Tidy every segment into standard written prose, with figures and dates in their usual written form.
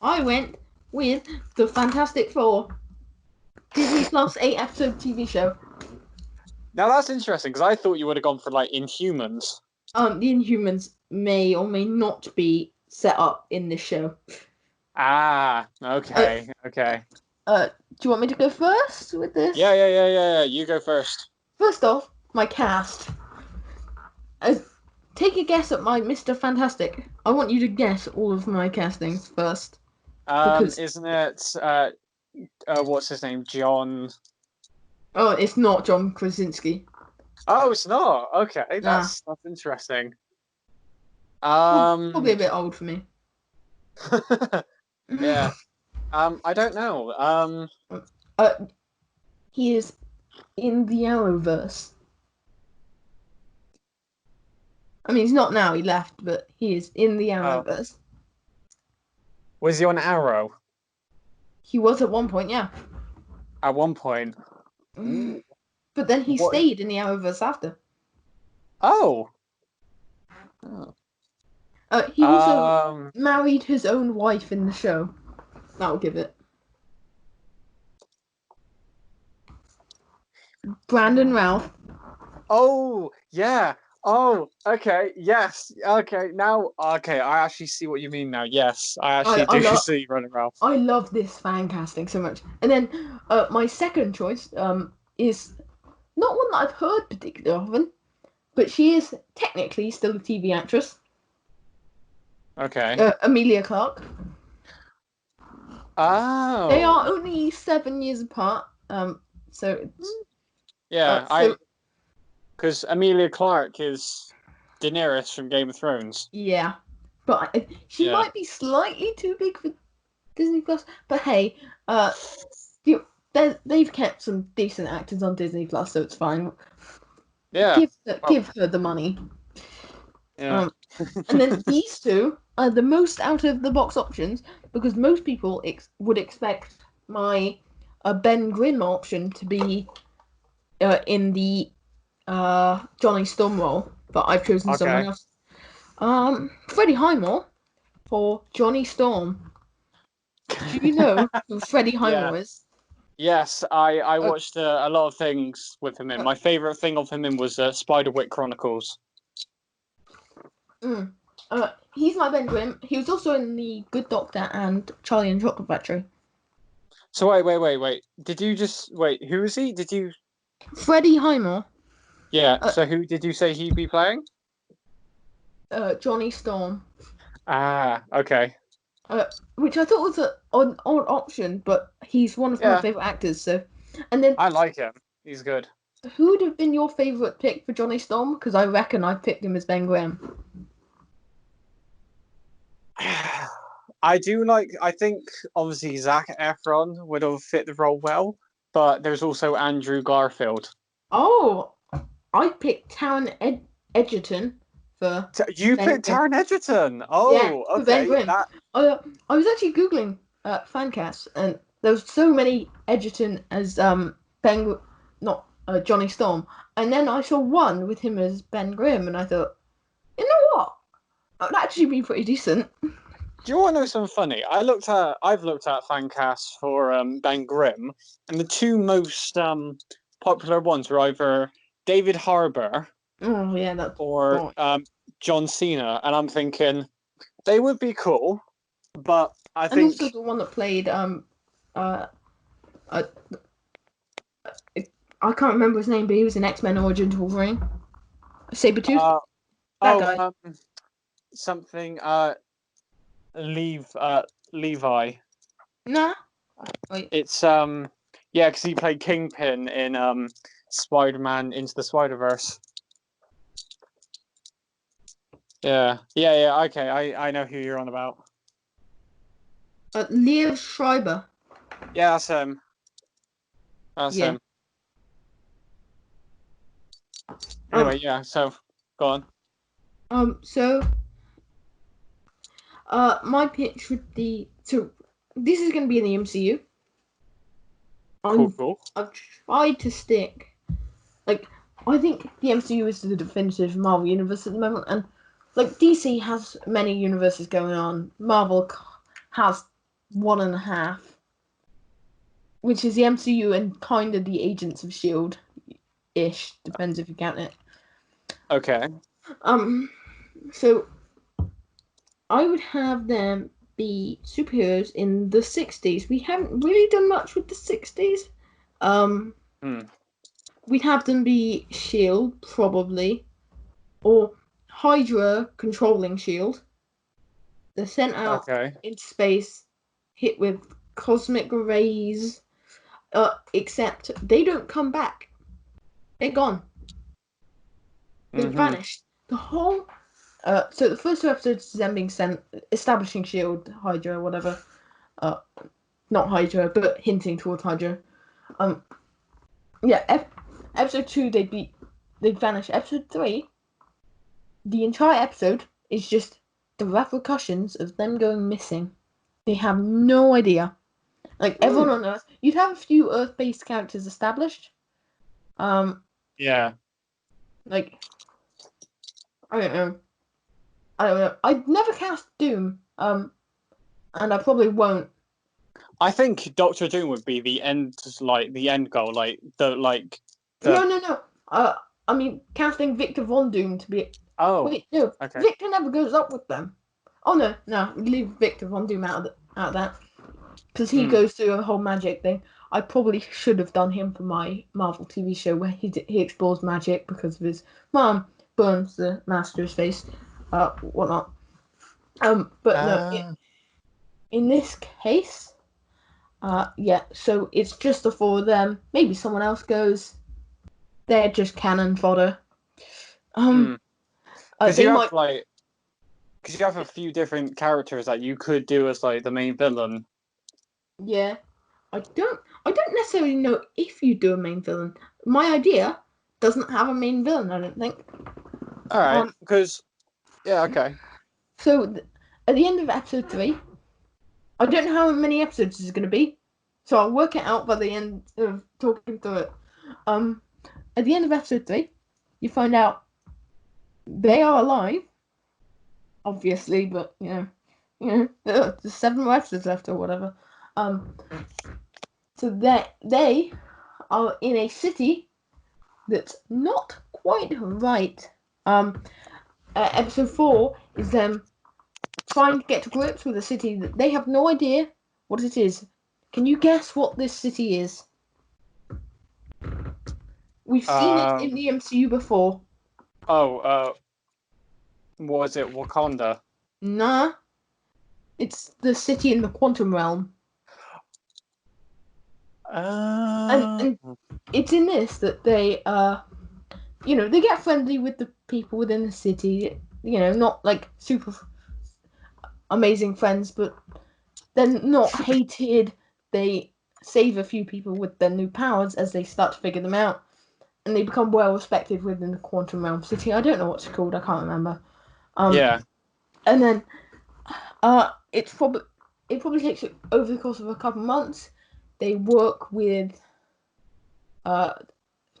I went with the Fantastic Four, Disney Plus 8-episode TV show. Now that's interesting because I thought you would have gone for like Inhumans. The Inhumans may or may not be set up in this show. Ah, okay. Do you want me to go first with this? Yeah. You go first. First off, my cast. Take a guess at my Mr. Fantastic. I want you to guess all of my castings first. Isn't it? What's his name? John. Oh, it's not John Krasinski. Oh, it's not. Okay, that's interesting. Probably a bit old for me. Yeah. I don't know. He is in the Arrowverse. I mean, he's not now. He left, but he is in the Arrowverse. Was he on Arrow? He was at one point, yeah. At one point. But then he stayed in the Arrowverse after. Oh. He also married his own wife in the show. That'll give it. Brandon Routh. Oh, yeah. Oh, okay. Yes. Okay. Now, okay. I actually see what you mean now. Yes, I actually do see Brandon Routh. I love this fan casting so much. And then my second choice is not one that I've heard particularly often, but she is technically still a TV actress. Okay. Emilia Clarke. Oh. They are only 7 years apart. So it's, yeah, because Emilia Clarke is Daenerys from Game of Thrones. Yeah, but she might be slightly too big for Disney Plus. But hey, they've kept some decent actors on Disney Plus, so it's fine. Yeah, give her the money. Yeah. And then these two are the most out of the box options because most people would expect my Ben Grimm option to be in the Johnny Storm role, but I've chosen someone else. Freddie Highmore for Johnny Storm. Do you know who Freddie Highmore is? Yes, I watched a lot of things with him in. My favourite thing of him in was Spiderwick Chronicles. He's my Ben Grimm. He was also in The Good Doctor and Charlie and the Chocolate Factory. So wait. Did you just wait? Who is he? Did you? Freddie Highmore. Yeah. So who did you say he'd be playing? Johnny Storm. Ah, okay. Which I thought was an odd option, but he's one of my favourite actors. So, and then I like him. He's good. Who would have been your favourite pick for Johnny Storm? Because I reckon I picked him as Ben Grimm. I think obviously Zac Efron would have fit the role well, but there's also Andrew Garfield. Oh, I picked Taron Egerton for. You picked Taron Egerton. Oh, yeah, okay. Ben Grimm. I was actually googling fancasts, and there was so many Egerton as Johnny Storm, and then I saw one with him as Ben Grimm, and I thought, you know what, that would actually be pretty decent. Do you want to know something funny? I've looked at fan casts for Ben Grimm, and the two most popular ones were either David Harbour or John Cena, and I'm thinking they would be cool, but I think also the one that played I can't remember his name, but he was in X-Men Origins Wolverine. Sabretooth. That guy. Something. Levi. Nah. Wait. It's because he played Kingpin in Spider-Man Into the Spider-Verse. Yeah. Okay, I know who you're on about. Liev Schreiber. Yeah, that's him. That's him. Anyway, so go on. My pitch would be this is going to be in the MCU. Cool. I've tried to stick. I think the MCU is the definitive Marvel universe at the moment, and DC has many universes going on. Marvel has 1.5, which is the MCU and kind of the Agents of S.H.I.E.L.D.-ish, depends if you count it. Okay. So I would have them be superheroes in the 60s. We haven't really done much with the 60s. We'd have them be S.H.I.E.L.D., probably, or Hydra controlling S.H.I.E.L.D. They're sent out into space, hit with cosmic rays, except they don't come back. They're gone. They've vanished. The whole... so the first 2 episodes is them being sent, establishing S.H.I.E.L.D., Hydra, whatever. Not Hydra, but hinting towards Hydra. Episode 2, they'd vanish. Episode 3, the entire episode is just the repercussions of them going missing. They have no idea. Like, everyone on Earth, you'd have a few Earth-based characters established. Yeah. Like, I don't know. I'd never cast Doom. And I probably won't. I think Doctor Doom would be the end goal, No. I mean, casting Victor Von Doom to be... Oh. Wait, no. Okay. Victor never goes up with them. Oh, no. Leave Victor Von Doom out of that. Because he goes through a whole magic thing. I probably should have done him for my Marvel TV show where he explores magic because of his mom burns the master's face, whatnot. But no, in this case, so it's just the 4 of them. Maybe someone else goes. They're just cannon fodder. Because you have a few different characters that you could do as like the main villain. Yeah, I don't necessarily know if you do a main villain. My idea doesn't have a main villain, I don't think. All right, because okay. So at the end of episode 3, I don't know how many episodes this is going to be, so I'll work it out by the end of talking through it. At the end of episode 3, you find out they are alive, obviously, but there's 7 more episodes left or whatever. So they are in a city that's not quite right. Episode 4 is them trying to get to grips with a city that they have no idea what it is. Can you guess what this city is? We've seen it in the MCU before. What was it? Wakanda? Nah. It's the city in the quantum realm. And it's in this that they they get friendly with the people within the city, not like super amazing friends, but they're not hated. They save a few people with their new powers as they start to figure them out, and they become well respected within the quantum realm city. I don't know what it's called. I can't remember. And then it probably takes over the course of a couple months. They work with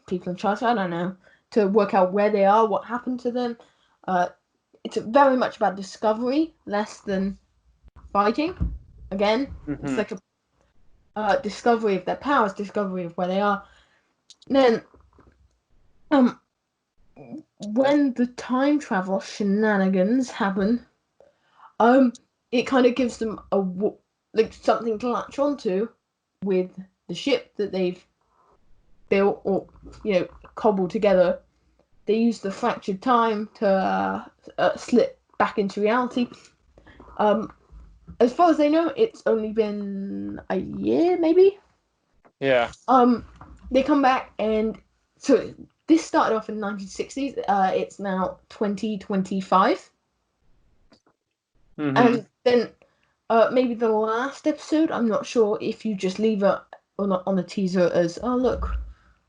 people in charge, I don't know, to work out where they are, what happened to them. It's very much about discovery, less than fighting. Again, it's like a discovery of their powers, discovery of where they are. And then, when the time travel shenanigans happen, it kind of gives them something to latch onto with the ship that they've built or cobbled together. They use the fractured time to slip back into reality. As far as they know, it's only been a year, maybe. Yeah. They come back, and so this started off in the 1960s. It's now 2025. And then maybe the last episode, I'm not sure if you just leave it on the teaser as, oh look,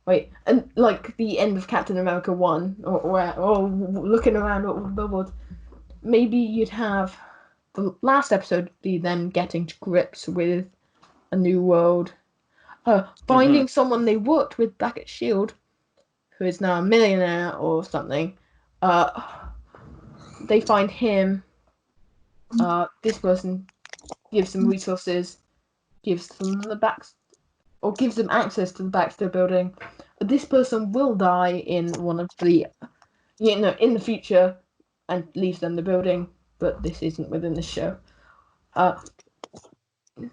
wait, and like the end of Captain America 1, or looking around at the billboard, maybe you'd have the last episode be them getting to grips with a new world, finding someone they worked with back at S.H.I.E.L.D., who is now a millionaire or something. They find him, this person gives them resources, gives them gives them access to the Baxter building. This person will die in one of the, in the future, and leaves them the building. But this isn't within the show. But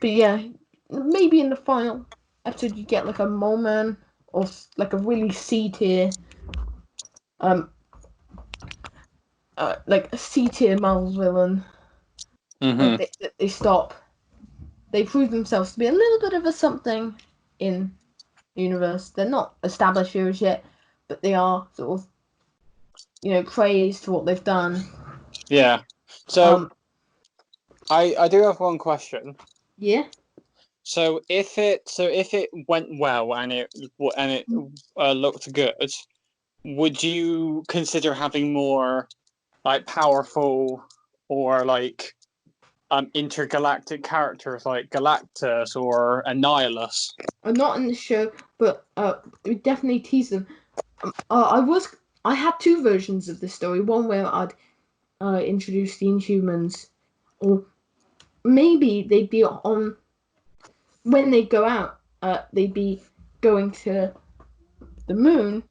yeah, maybe in the final episode you get like a mole man or like a really C tier, like a C tier Marvel villain. Mm-hmm. They stop. They prove themselves to be a little bit of a something in the universe. They're not established heroes yet, but they are sort of, praised for what they've done. Yeah. So I do have one question. Yeah. So if it went well and it looked good, would you consider having more like powerful or like intergalactic characters like Galactus or Annihilus? Not in the show, but we definitely tease them. I had two versions of this story. One where I'd introduce the Inhumans, or maybe they'd be on when they go out. They'd be going to the moon,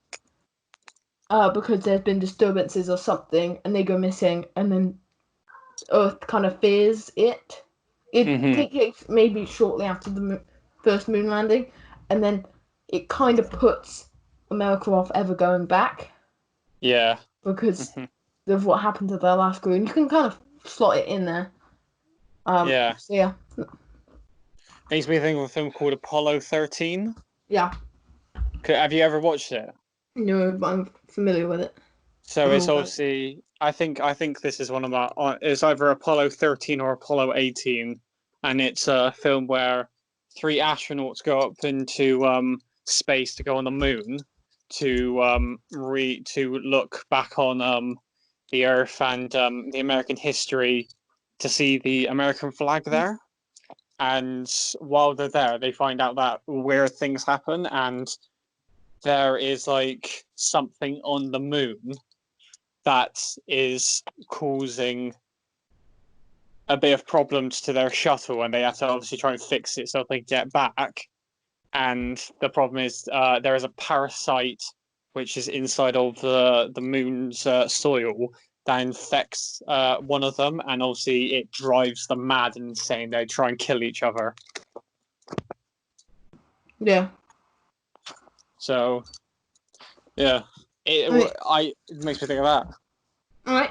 because there's been disturbances or something, and they go missing, and then Earth kind of fears it. It Mm-hmm. takes maybe shortly after the first moon landing, and then it kind of puts America off ever going back Yeah. because Mm-hmm. of what happened to their last crew. And you can kind of slot it in there. Yeah. So yeah, Makes me think of a film called Apollo 13. yeah. Have you ever watched it? No, but I'm familiar with it. So it's obviously I think this is one of my it's either Apollo 13 or Apollo 18, and it's a film where three astronauts go up into space to go on the moon to to look back on the Earth and the American history to see the American flag there. And while they're there, they find out that weird things happen, and there is like something on the moon that is causing a bit of problems to their shuttle, and they have to obviously try and fix it so they get back. And the problem is there is a parasite which is inside of the moon's soil that infects one of them, and obviously it drives them mad and insane. They try and kill each other. Yeah. So yeah, it Right. makes me think of that. All right.